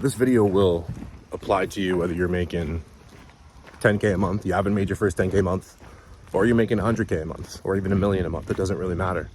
This video will apply to you whether you're making 10K a month, you haven't made your first 10K a month, or you're making 100K a month, or even $1 million a month. It doesn't really matter.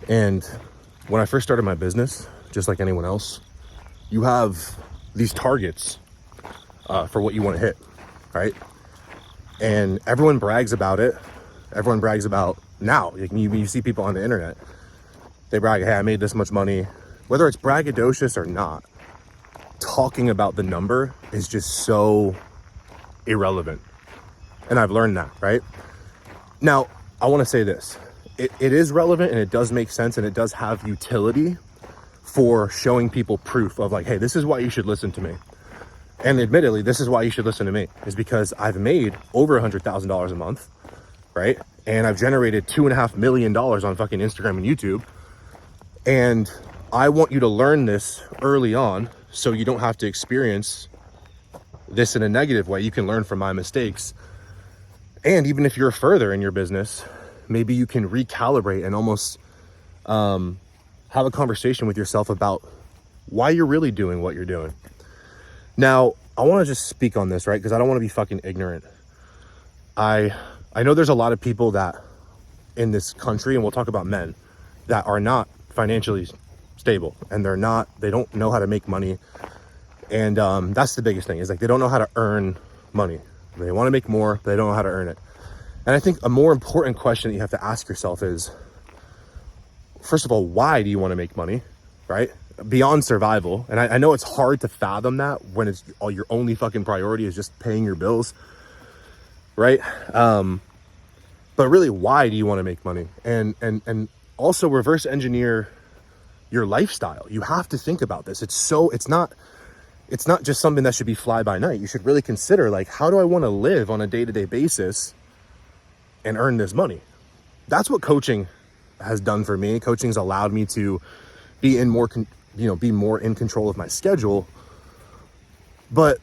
And when I first started my business, just like anyone else, you have these targets for what you want to hit, right? And everyone brags about it. Everyone brags about now. You see people on the internet, they brag, hey, I made this much money. Whether it's braggadocious or not, talking about the number is just so irrelevant. And I've learned that, right? Now, I want to say this. It is relevant and it does make sense and it does have utility for showing people proof of like, hey, this is why you should listen to me. And admittedly, this is why you should listen to me, is because I've made over $100,000 a month, right? And I've generated $2.5 million on fucking Instagram and YouTube. And I want you to learn this early on so you don't have to experience this in a negative way. You can learn from my mistakes. And even if you're further in your business, maybe you can recalibrate and almost have a conversation with yourself about why you're really doing what you're doing. Now, I want to just speak on this, right? Because I don't want to be fucking ignorant. I know there's a lot of people that in this country, and we'll talk about men, that are not financially stable, and they don't know how to make money. And that's the biggest thing, is like they don't know how to earn money. They want to make more, but they don't know how to earn it. And I think a more important question that you have to ask yourself is, first of all, why do you want to make money, right? Beyond survival. And I know it's hard to fathom that when it's all your only fucking priority is just paying your bills, right? But really, why do you want to make money? And also reverse engineer your lifestyle. You have to think about this. It's not just something that should be fly by night. You should really consider, like, how do I want to live on a day-to-day basis and earn this money? That's what coaching has done for me. Coaching's allowed me to be more in control of my schedule. But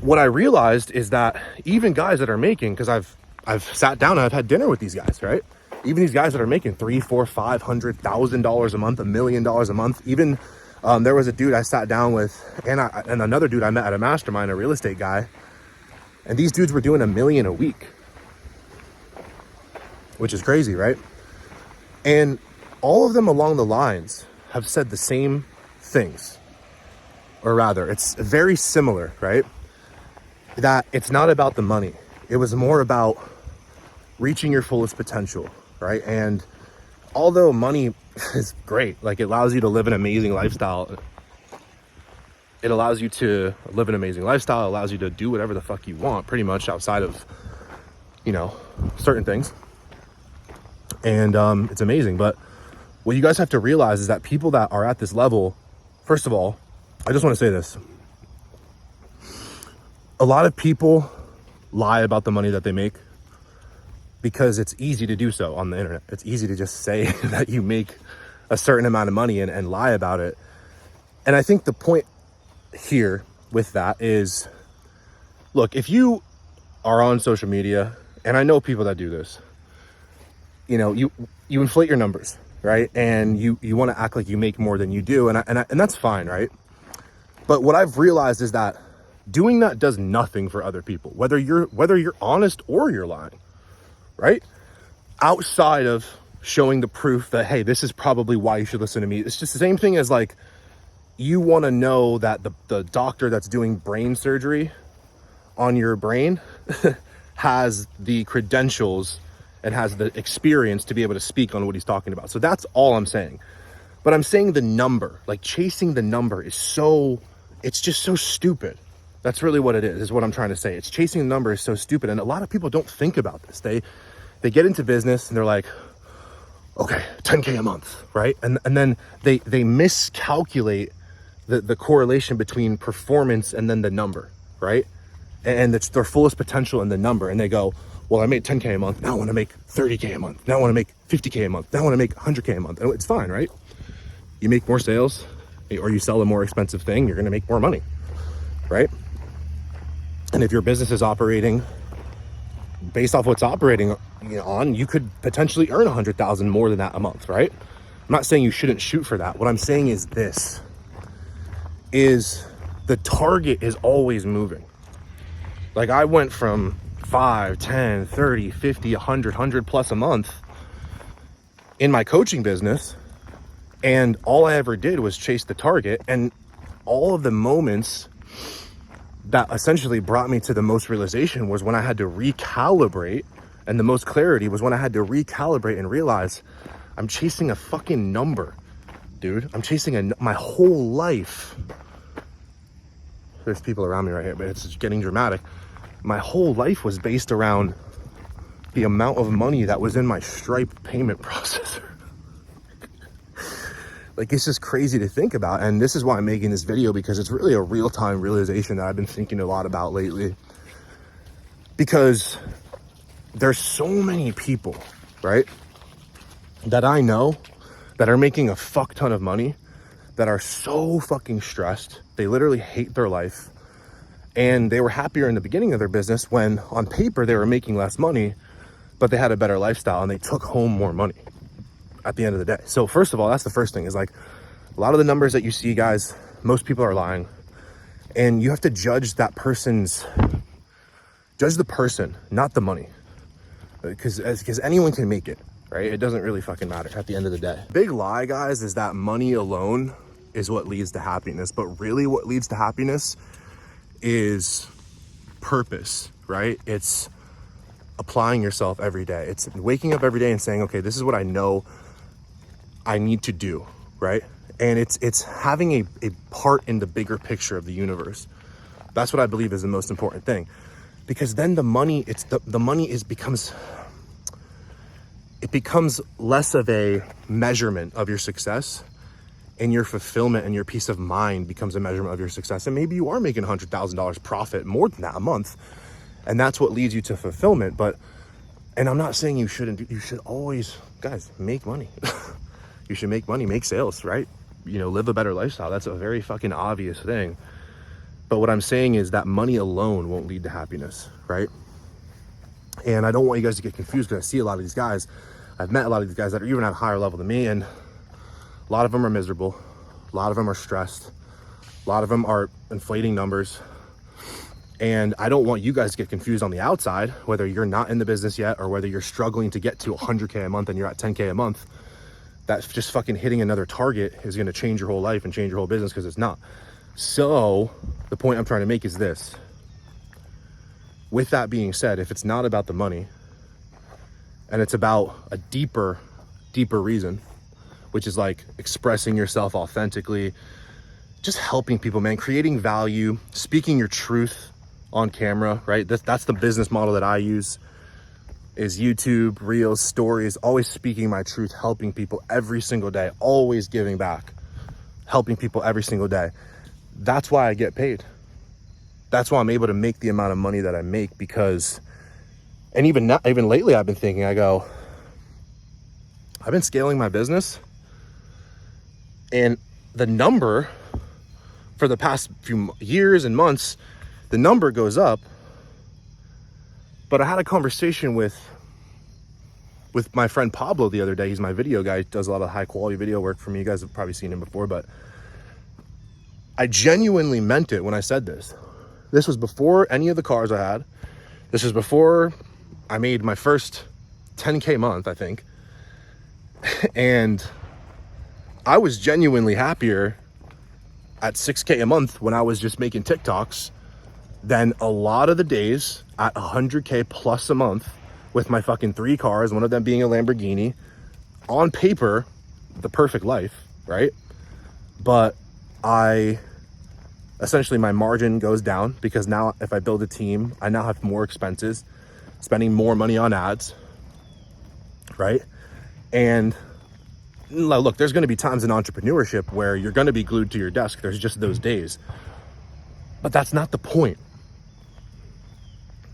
what I realized is that even guys that are making, because I've sat down and I've had dinner with these guys, right? Even these guys that are making $300,000, $400,000, $500,000 a month, $1 million a month. Even there was a dude I sat down with, and another dude I met at a mastermind, a real estate guy, and these dudes were doing $1 million a week, which is crazy, right? And all of them along the lines have said the same things, or rather, it's very similar, right? That it's not about the money. It was more about reaching your fullest potential, right? And although money is great, like it allows you to live an amazing lifestyle. It allows you to live an amazing lifestyle, allows you to do whatever the fuck you want, pretty much outside of, certain things. And it's amazing. But what you guys have to realize is that people that are at this level, first of all, I just want to say this. A lot of people lie about the money that they make because it's easy to do so on the internet. It's easy to just say that you make a certain amount of money and lie about it. And I think the point here with that is, look, if you are on social media, and I know people that do this, you inflate your numbers, right? And you want to act like you make more than you do. And that's fine, right? But what I've realized is that doing that does nothing for other people, whether you're honest or you're lying, right? Outside of showing the proof that, hey, this is probably why you should listen to me. It's just the same thing as like, you want to know that the doctor that's doing brain surgery on your brain has the credentials and has the experience to be able to speak on what he's talking about. So that's all I'm saying. But I'm saying the number, like chasing the number it's just so stupid. That's really what it is what I'm trying to say. It's chasing the number is so stupid. And a lot of people don't think about this. They get into business and they're like, okay, 10K a month, right? And then they miscalculate the correlation between performance and then the number, right? And it's their fullest potential in the number. And they go, well, I made 10K a month. Now I want to make 30K a month. Now I want to make 50K a month. Now I want to make 100K a month. And it's fine, right? You make more sales or you sell a more expensive thing, you're going to make more money, right? And if your business is operating based off what's operating on, you could potentially earn 100,000 more than that a month, right? I'm not saying you shouldn't shoot for that. What I'm saying is this. is the target is always moving. Like I went from 5, 10, 30, 50, 100 plus a month in my coaching business. And all I ever did was chase the target. And all of the moments that essentially brought me to the most realization was when I had to recalibrate. And the most clarity was when I had to recalibrate and realize I'm chasing a fucking number, dude. I'm chasing my whole life. There's people around me right here, but it's getting dramatic. My whole life was based around the amount of money that was in my Stripe payment processor. Like, it's just crazy to think about. And this is why I'm making this video, because it's really a real-time realization that I've been thinking a lot about lately. Because there's so many people, right, that I know that are making a fuck ton of money, that are so fucking stressed. They literally hate their life. And they were happier in the beginning of their business when on paper they were making less money, but they had a better lifestyle and they took home more money at the end of the day. So first of all, that's the first thing, is like a lot of the numbers that you see, guys, most people are lying. And you have to judge the person, not the money. Because anyone can make it, right? It doesn't really fucking matter at the end of the day. Big lie, guys, is that money alone is what leads to happiness. But really what leads to happiness is purpose, right? It's applying yourself every day. It's waking up every day and saying, okay, this is what I know I need to do, right? And it's having a part in the bigger picture of the universe. That's what I believe is the most important thing. Because then the money, becomes less of a measurement of your success, and your fulfillment and your peace of mind becomes a measurement of your success. And maybe you are making $100,000 profit, more than that a month, and that's what leads you to fulfillment. And I'm not saying you shouldn't. You should always, guys, make money. You should make money, make sales, right? You know, live a better lifestyle. That's a very fucking obvious thing. But what I'm saying is that money alone won't lead to happiness, right? And I don't want you guys to get confused, because I see a lot of these guys. I've met a lot of these guys that are even at a higher level than me, and a lot of them are miserable. A lot of them are stressed. A lot of them are inflating numbers. And I don't want you guys to get confused on the outside, whether you're not in the business yet or whether you're struggling to get to 100K a month and you're at 10K a month. That just fucking hitting another target is going to change your whole life and change your whole business, because it's not. So the point I'm trying to make is this. With that being said, if it's not about the money and it's about a deeper reason, which is like expressing yourself authentically, just helping people, man, creating value, speaking your truth on camera, right? That's the business model that I use, is YouTube, Reels, stories, always speaking my truth, helping people every single day, always giving back, helping people every single day. That's why I get paid. That's why I'm able to make the amount of money that I make, because, and even lately I've been thinking, I've been scaling my business, and the number for the past few years and months, the number goes up. But I had a conversation with my friend Pablo the other day. He's my video guy. He does a lot of high quality video work for me. You guys have probably seen him before, but I genuinely meant it when I said this. This was before any of the cars I had. This was before I made my first 10K month, I think. And I was genuinely happier at 6K a month when I was just making TikToks than a lot of the days at 100K plus a month with my fucking 3 cars, one of them being a Lamborghini. On paper, the perfect life, right? But essentially my margin goes down, because now if I build a team, I now have more expenses, spending more money on ads, right? And look, there's going to be times in entrepreneurship where you're going to be glued to your desk. There's just those days. But that's not the point.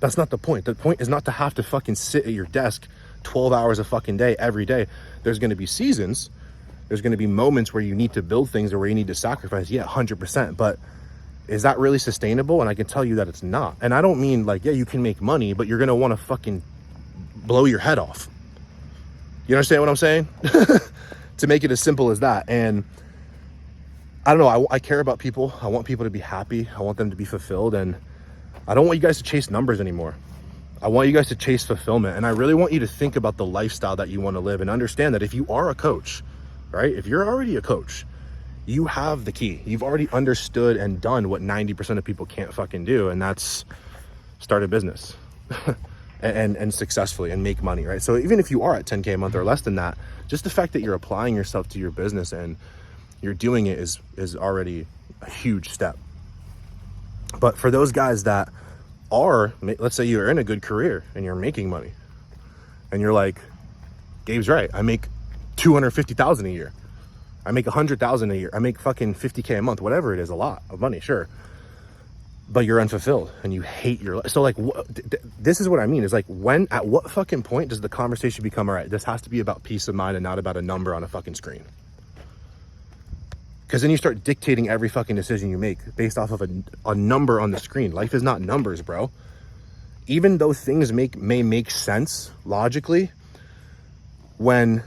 That's not the point. The point is not to have to fucking sit at your desk 12 hours a fucking day every day. There's going to be seasons. There's going to be moments where you need to build things or where you need to sacrifice. Yeah, 100%. But is that really sustainable? And I can tell you that it's not. And I don't mean like, yeah, you can make money, but you're going to want to fucking blow your head off. You understand what I'm saying? To make it as simple as that. And I don't know. I care about people. I want people to be happy. I want them to be fulfilled. And I don't want you guys to chase numbers anymore. I want you guys to chase fulfillment. And I really want you to think about the lifestyle that you want to live and understand that if you are a coach, right? If you're already a coach, you have the key. You've already understood and done what 90% of people can't fucking do. And that's start a business and successfully and make money, right? So even if you are at 10K a month or less than that, just the fact that you're applying yourself to your business and you're doing it is already a huge step. But for those guys that are, let's say you're in a good career and you're making money and you're like, Gabe's right, I make 250,000 a year, I make 100,000 a year, I make fucking 50K a month, whatever it is, a lot of money, sure, but you're unfulfilled and you hate your life. So like, this is what I mean, is like, at what fucking point does the conversation become, all right, this has to be about peace of mind and not about a number on a fucking screen? Because then you start dictating every fucking decision you make based off of a number on the screen. Life is not numbers, bro. Even though things may make sense logically, when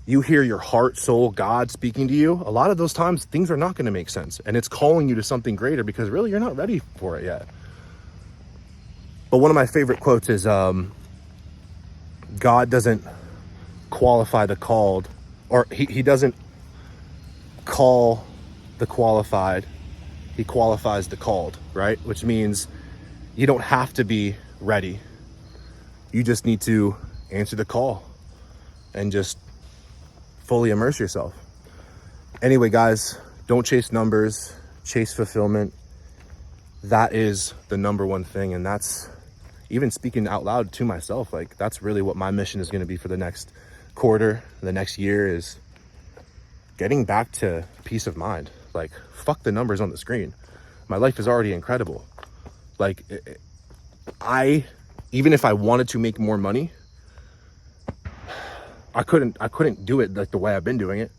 you hear your heart, soul, God speaking to you, a lot of those times things are not going to make sense. And it's calling you to something greater because really you're not ready for it yet. But one of my favorite quotes is, God doesn't qualify the called, or he doesn't call the qualified, he qualifies the called, right? Which means you don't have to be ready. You just need to answer the call and just fully immerse yourself. Anyway, guys, don't chase numbers, chase fulfillment. That is the number one thing. And that's, even speaking out loud to myself, like that's really what my mission is going to be for the next quarter, the next year, is getting back to peace of mind. Like, fuck the numbers on the screen. My life is already incredible. Like, even if I wanted to make more money, I couldn't do it like the way I've been doing it.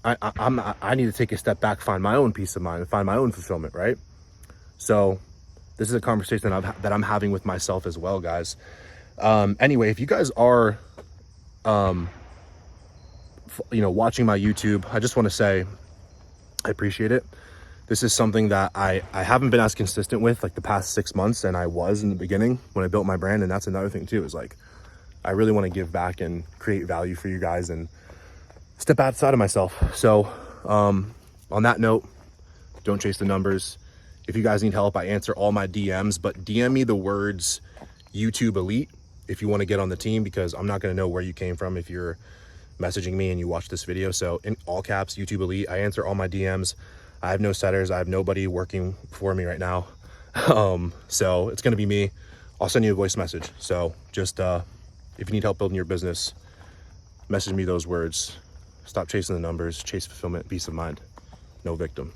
I need to take a step back, find my own peace of mind, and find my own fulfillment, right? So this is a conversation that I'm having with myself as well, guys. Anyway, if you guys are, watching my YouTube, I just want to say I appreciate it. This is something that I haven't been as consistent with like the past 6 months, and I was in the beginning when I built my brand. And that's another thing too, is like, I really want to give back and create value for you guys and step outside of myself. So on that note, don't chase the numbers. If you guys need help, I answer all my DMs, but DM me the words YouTube Elite if you want to get on the team, because I'm not going to know where you came from if you're messaging me and you watch this video. So in all caps, YouTube Elite, I answer all my DMs. I have no setters. I have nobody working for me right now. So it's going to be me. I'll send you a voice message. So just, if you need help building your business, message me those words. Stop chasing the numbers, chase fulfillment, peace of mind. No victim.